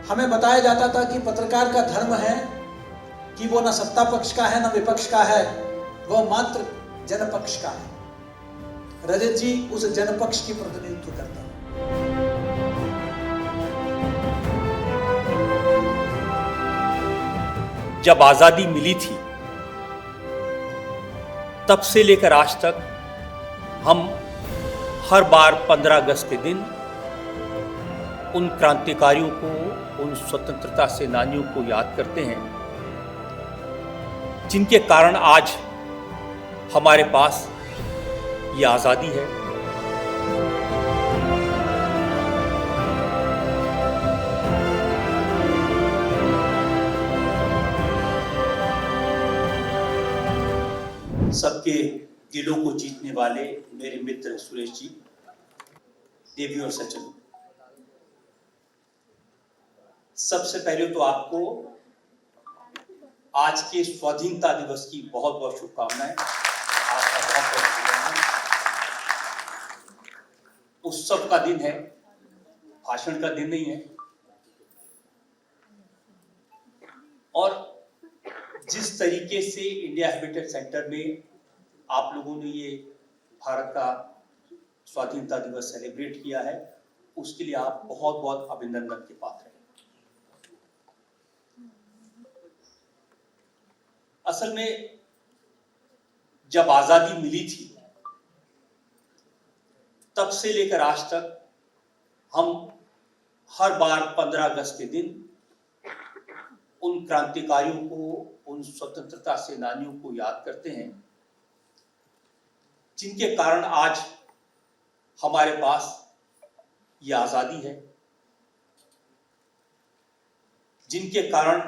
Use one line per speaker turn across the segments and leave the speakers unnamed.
हमें बताया जाता था कि पत्रकार का धर्म है कि वो न सत्ता पक्ष का है न विपक्ष का है, वह मात्र जनपक्ष का है। रजत जी उस जनपक्ष की प्रतिनिधित्व करते हैं।
जब आजादी मिली थी तब से लेकर आज तक हम हर बार 15 अगस्त के दिन उन क्रांतिकारियों को, उन स्वतंत्रता सेनानियों को याद करते हैं जिनके कारण आज हमारे पास ये आजादी है।
सबके दिलों को जीतने वाले मेरे मित्र सुरेश जी, देवी और सचिन, सबसे पहले तो आपको आज के स्वाधीनता दिवस की बहुत बहुत शुभकामनाएं। आपका बहुत बहुत धन्यवाद। उत्सव का दिन है, भाषण का दिन नहीं है। और जिस तरीके से इंडिया हैबिटेट सेंटर में आप लोगों ने ये भारत का स्वाधीनता दिवस सेलिब्रेट किया है, उसके लिए आप बहुत बहुत अभिनंदन के पात्र हैं। असल में जब आजादी मिली थी तब से लेकर आज तक हम हर बार 15 अगस्त के दिन उन क्रांतिकारियों को, उन स्वतंत्रता सेनानियों को याद करते हैं जिनके कारण आज हमारे पास ये आजादी है, जिनके कारण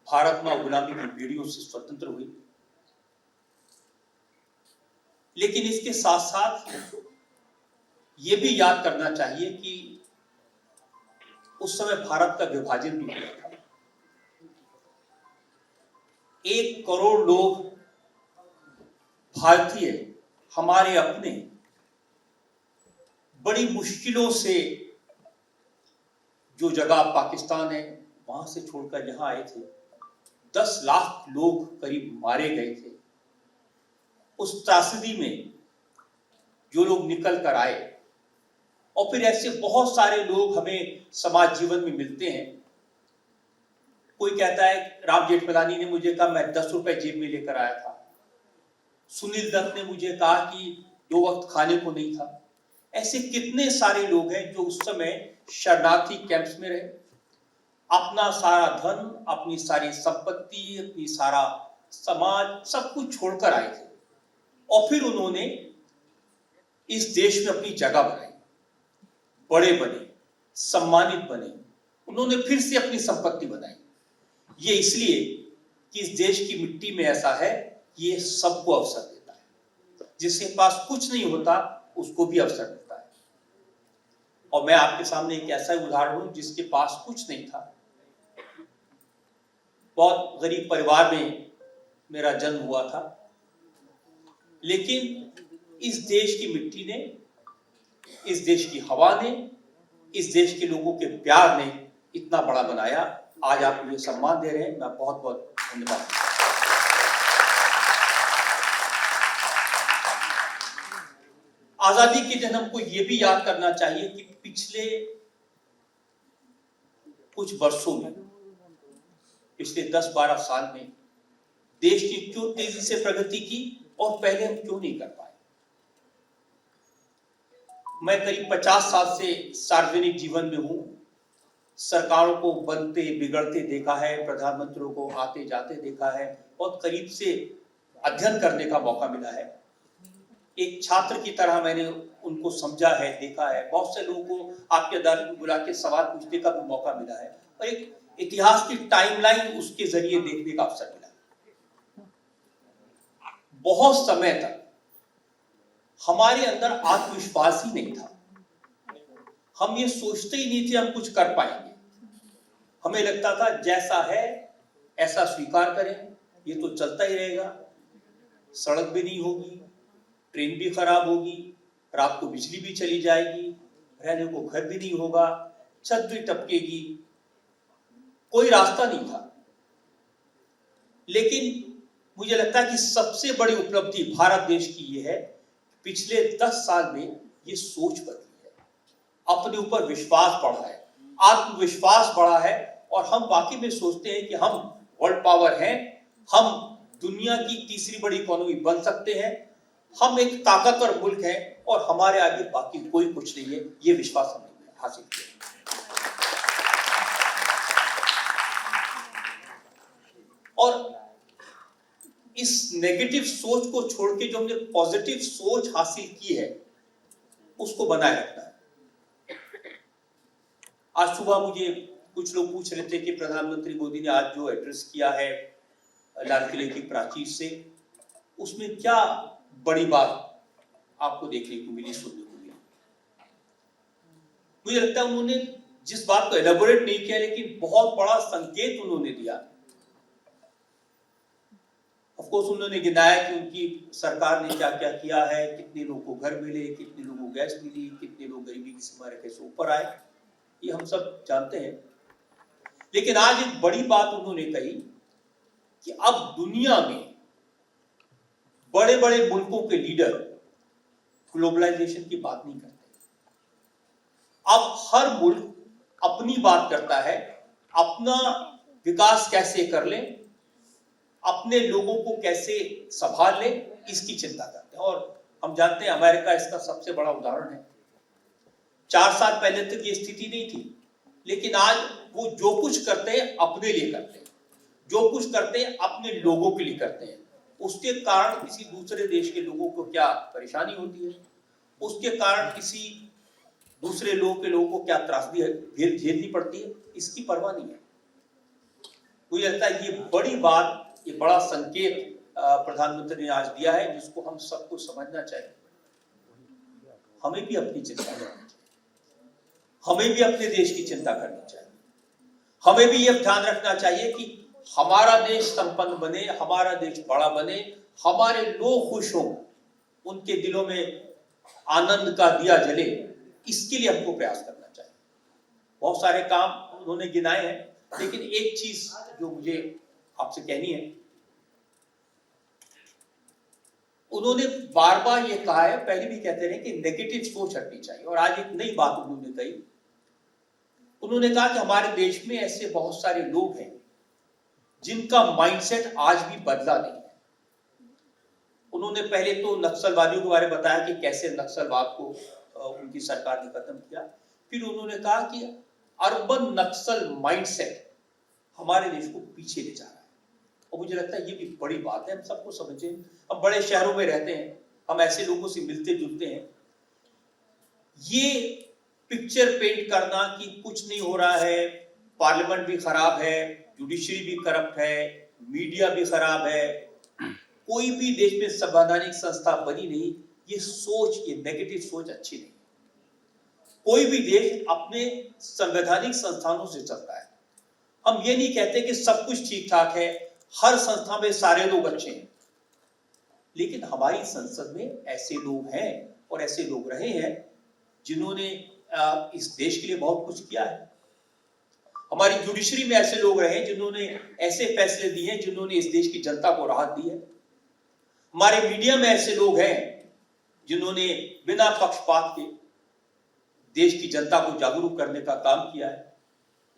भारत मां गुलामी की बेड़ियों से स्वतंत्र हुई। लेकिन इसके साथ साथ ये भी याद करना चाहिए कि उस समय भारत का विभाजन भी हुआ था। 1 करोड़ लोग भारतीय, हमारे अपने, बड़ी मुश्किलों से जो जगह पाकिस्तान है वहां से छोड़कर यहां आए थे। 10 लाख लोग करीब मारे गए थे। उस त्रासदी में जो लोग निकल कर आए, और फिर ऐसे बहुत सारे लोग हमें समाज जीवन में मिलते हैं। कोई कहता है, राम जेठमलानी ने मुझे कहा मैं 10 रुपए जेब में लेकर आया था। सुनील दत्त ने मुझे कहा कि 2 वक्त खाने को नहीं था। ऐसे कितने सारे लोग हैं जो उस समय शरणार्थी कैंप्स में रहे, अपना सारा धन, अपनी सारी संपत्ति, अपनी सारा समाज, सब कुछ छोड़कर आए थे। और फिर उन्होंने इस देश में अपनी जगह बनाई, बड़े बने, सम्मानित बने, उन्होंने फिर से अपनी संपत्ति बनाई। ये इसलिए कि इस देश की मिट्टी में ऐसा है, ये सबको अवसर देता है। जिसके पास कुछ नहीं होता उसको भी अवसर देता है। और मैं आपके सामने एक ऐसा उदाहरण हूं जिसके पास कुछ नहीं था। बहुत गरीब परिवार में मेरा जन्म हुआ था, लेकिन इस देश की मिट्टी ने, इस देश की हवा ने, इस देश के लोगों के प्यार ने इतना बड़ा बनाया। आज आप मुझे सम्मान दे रहे हैं, मैं बहुत बहुत धन्यवाद। आजादी के दिन हमको ये भी याद करना चाहिए कि पिछले कुछ वर्षों में, पिछले 10-12 साल में देश ने क्यों तेजी से प्रगति की और पहले हम क्यों नहीं कर पाए। मैं करीब 50 साल से सार्वजनिक जीवन में हूं। सरकारों को बनते बिगड़ते देखा है, प्रधानमंत्रियों को आते जाते देखा है, बहुत करीब से अध्ययन करने का मौका मिला है। एक छात्र की तरह मैंने उनको समझा है, देखा है। बहुत से लोगों को आपके अदालत में बुला के सवाल पूछने का भी मौका मिला है और एक इतिहास की टाइमलाइन उसके जरिए देखने का अवसर मिला। बहुत समय तक हमारे अंदर आत्मविश्वास ही नहीं था। हम ये सोचते ही नहीं थे हम कुछ कर पाएंगे। हमें लगता था जैसा है ऐसा स्वीकार करें, ये तो चलता ही रहेगा। सड़क भी नहीं होगी, ट्रेन भी खराब होगी, रात को बिजली भी चली जाएगी, रहने को घर भी नहीं होगा, छत भी टपकेगी, कोई रास्ता नहीं था। लेकिन मुझे लगता है कि सबसे बड़ी उपलब्धि भारत देश की ये है, पिछले 10 साल में ये सोच बदली है, अपने ऊपर विश्वास बढ़ा है, आत्मविश्वास बढ़ा है, और हम वाकई में सोचते हैं कि हम वर्ल्ड पावर हैं, हम दुनिया की तीसरी बड़ी इकोनॉमी बन सकते हैं, हम एक ताकतवर मुल्क हैं और हमारे आगे बाकी कोई कुछ नहीं है। ये विश्वास हमने हासिल किया। और इस नेगेटिव सोच को छोड़ के जो हमने पॉजिटिव सोच हासिल की है, उसको बनाए रखना है। आज सुबह मुझे कुछ लोग पूछ रहे थे कि प्रधानमंत्री मोदी ने आज जो एड्रेस किया है लाल किले की प्राचीर से, उसमें क्या बड़ी बात आपको देखने को मिली, सुनने को मिली? मुझे लगता है उन्होंने जिस बात को एलेबोरेट नहीं किया, लेकिन बहुत बड़ा संकेत उन्होंने दिया। ऑफ कोर्स उन्होंने गिनाया कि उनकी सरकार ने क्या क्या किया है, कितने लोगों को घर मिले, कितने लोगों को गैस मिली, कितने लोग गरीबी की सीमा रेखा से ऊपर आए, ये हम सब जानते हैं। लेकिन आज एक बड़ी बात उन्होंने कही कि अब दुनिया में बड़े बड़े मुल्कों के लीडर ग्लोबलाइजेशन की बात नहीं करते। अब हर मुल्क अपनी बात करता है, अपना विकास कैसे कर ले, अपने लोगों को कैसे संभाल ले, इसकी चिंता करते हैं। और हम जानते हैं अमेरिका इसका सबसे बड़ा उदाहरण है। 4 साल पहले तक ये स्थिति नहीं थी, लेकिन आज वो जो कुछ करते हैं अपने लिए करते हैं, जो कुछ करते हैं अपने लोगों के लिए करते हैं। उसके कारण किसी दूसरे देश के लोगों को क्या परेशानी होती है, उसके कारण किसी दूसरे लोगों को क्या त्रासदी झेलनी पड़ती है, इसकी परवाह नहीं है। मुझे लगता है ये बड़ी बात, ये बड़ा संकेत प्रधानमंत्री ने आज दिया है, जिसको हम सबको समझना चाहिए। हमें भी अपनी चिंता करनी चाहिए, हमें भी अपने देश की चिंता करनी चाहिए, हमें भी यह ध्यान रखना चाहिए कि हमारा देश संपन्न बने, हमारा देश बड़ा बने, हमारे लोग खुश हों, उनके दिलों में आनंद का दिया जले, इसके लिए हमको प्रयास करना चाहिए। बहुत सारे काम उन्होंने गिनाए हैं, लेकिन एक चीज जो मुझे आपसे कहनी है, उन्होंने बार बार ये कहा है, पहले भी कहते रहे कि नेगेटिव सोच हटनी चाहिए, और आज एक नई बात उन्होंने कही। उन्होंने कहा कि हमारे देश में ऐसे बहुत सारे लोग हैं जिनका माइंडसेट आज भी बदला नहीं है। उन्होंने पहले तो नक्सलवादियों के बारे में बताया कि कैसे नक्सलवाद को उनकी सरकार ने खत्म किया। फिर उन्होंने कहा कि अर्बन नक्सल माइंडसेट हमारे देश को पीछे ले जा रहा है, और मुझे लगता है ये भी बड़ी बात है। हम सबको समझे, हम बड़े शहरों में रहते हैं, हम ऐसे लोगों से मिलते जुलते हैं। ये पिक्चर पेंट करना कि कुछ नहीं हो रहा है, पार्लियामेंट भी खराब है, जुडिशरी भी करप्ट है, मीडिया भी खराब है, कोई भी देश में संवैधानिक संस्था बनी नहीं, ये सोच, ये नेगेटिव सोच अच्छी नहीं। कोई भी देश अपने संवैधानिक संस्थानों से चलता है। हम ये नहीं कहते कि सब कुछ ठीक ठाक है, हर संस्था में सारे लोग अच्छे हैं, लेकिन हमारी संसद में ऐसे लोग हैं और ऐसे लोग रहे हैं जिन्होंने इस देश के लिए बहुत कुछ किया है। हमारी जुडिशरी में ऐसे लोग रहे जिन्होंने ऐसे फैसले दिए हैं जिन्होंने इस देश की जनता को राहत दी है। हमारे मीडिया में ऐसे लोग हैं जिन्होंने बिना पक्षपात के देश की जनता को जागरूक करने का काम किया है,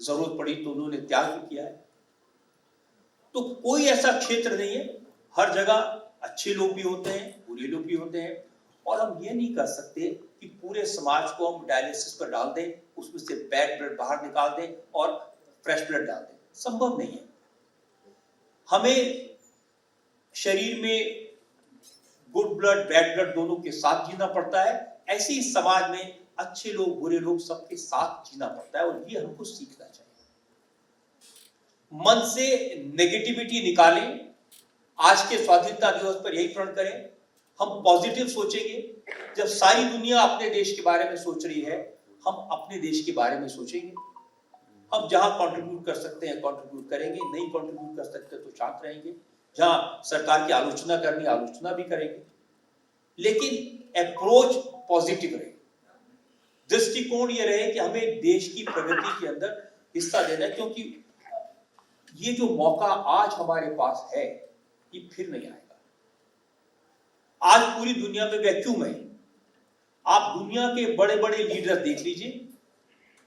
जरूरत पड़ी तो उन्होंने त्याग भी किया है। तो कोई ऐसा क्षेत्र नहीं है, हर जगह अच्छे लोग भी होते हैं, बुरे लोग भी होते हैं, और हम ये नहीं कर सकते कि पूरे समाज को हम डायलिसिस पर डाल दें, उसमें से बैड ब्लड बाहर निकाल दें और फ्रेश ब्लड डाल दें। संभव नहीं है। हमें शरीर में गुड ब्लड बैड ब्लड दोनों के साथ जीना पड़ता है। ऐसे ही समाज में अच्छे लोग बुरे लोग सबके साथ जीना पड़ता है, और ये हमको सीखना चाहिए। मन से नेगेटिविटी निकालें। आज के स्वाधीनता दिवस पर यही प्रण करें, हम पॉजिटिव सोचेंगे। जब सारी दुनिया अपने देश के बारे में सोच रही है, हम अपने देश के बारे में सोचेंगे। हम जहां कंट्रीब्यूट कर सकते हैं कंट्रीब्यूट करेंगे, नहीं कंट्रीब्यूट कर सकते तो शांत रहेंगे। जहां सरकार की आलोचना करनी आलोचना भी करेंगे, लेकिन अप्रोच पॉजिटिव रहे। दृष्टिकोण ये रहे कि हमें देश की प्रगति के अंदर हिस्सा देना है, क्योंकि ये जो मौका आज हमारे पास है ये फिर नहीं आएगा। आज पूरी दुनिया में वैक्यूम है। आप दुनिया के बड़े बड़े लीडर देख लीजिए,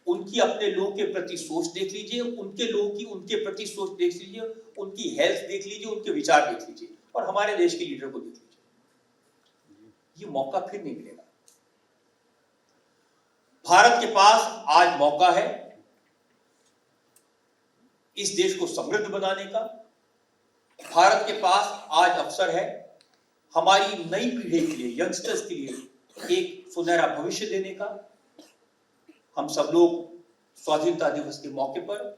उनकी अपने लोगों के प्रति सोच देख लीजिए, उनके लोगों की उनके प्रति सोच देख लीजिए, उनकी हेल्थ देख लीजिए, उनके विचार देख लीजिए, और हमारे देश के लीडर को देख लीजिए। ये मौका फिर नहीं मिलेगा। भारत के पास आज मौका है इस देश को समृद्ध बनाने का। भारत के पास आज अवसर है हमारी नई पीढ़ी के लिए, यंगस्टर्स के लिए एक सुनहरा भविष्य देने का। हम सब लोग स्वाधीनता दिवस के मौके पर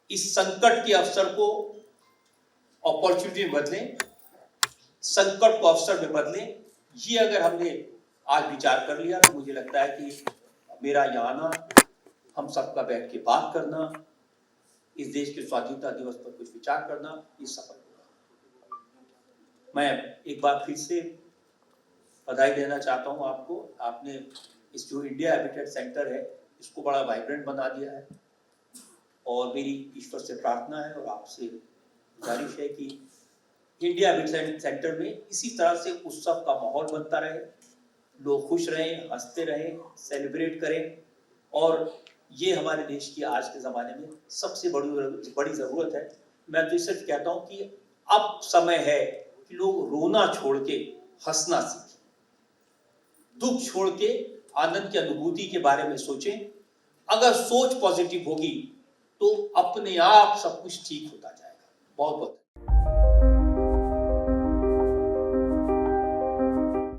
इस संकट के अवसर को अपॉर्चुनिटी में बदलें, संकट को अवसर में बदलें। ये अगर हमने आज विचार कर लिया तो मुझे लगता है कि मेरा यहाँ आना, हम सबका बैठ के बात करना, इस देश के स्वाधीनता दिवस पर कुछ विचार करना, ये सफल होगा। मैं एक बार फिर से बधाई देना चाहता हूँ आपको। आपने इस जो इंडिया हैबिटेट सेंटर है इसको बड़ा वाइब्रेंट बना दिया है, और मेरी ईश्वर से प्रार्थना है और आपसे गुजारिश है कि इंडिया हैबिटेट सेंटर में इसी तरह से उत्सव का माहौल बनता रहे, लोग खुश रहें, हंसते रहें, सेलिब्रेट करें। और ये हमारे देश की आज के ज़माने में सबसे बड़ी ज़रूरत है। मैं तो सिर्फ कहता हूँ कि अब समय है कि लोग रोना छोड़ के हंसना सीखें, दुख छोड़ के आनंद की अनुभूति के बारे में सोचें। अगर सोच पॉजिटिव होगी तो अपने आप सब कुछ ठीक होता जाएगा। बहुत बहुत